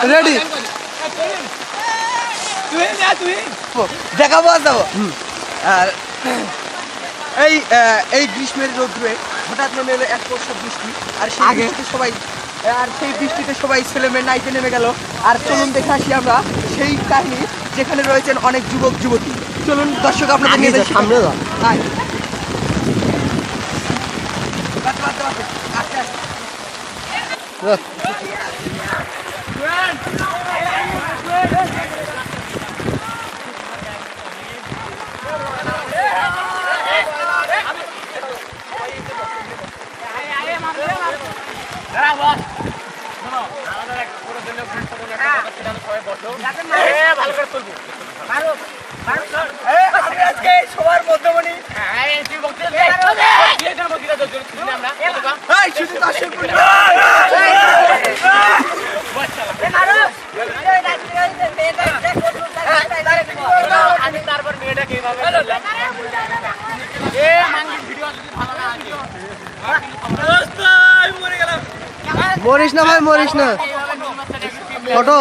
Ready দেখাবো যাবো। আর এই গ্রীষ্মের রোদ্রে হঠাৎ নেমে এলো এক বর্ষ বৃষ্টি, আর সেই বৃষ্টিতে সবাই ছেলে মেয়ে নাইতে নেমে গেল। আর চলুন দেখে আসি আমরা সেই কাহিনী, যেখানে রয়েছেন অনেক যুবক যুবতী। চলুন দর্শক আপনাদের নিয়ে যাই সামনে। সবার মধ্যমণি তারপর মেয়েটাকে মরিস না ভাই, মরিস না। ফটো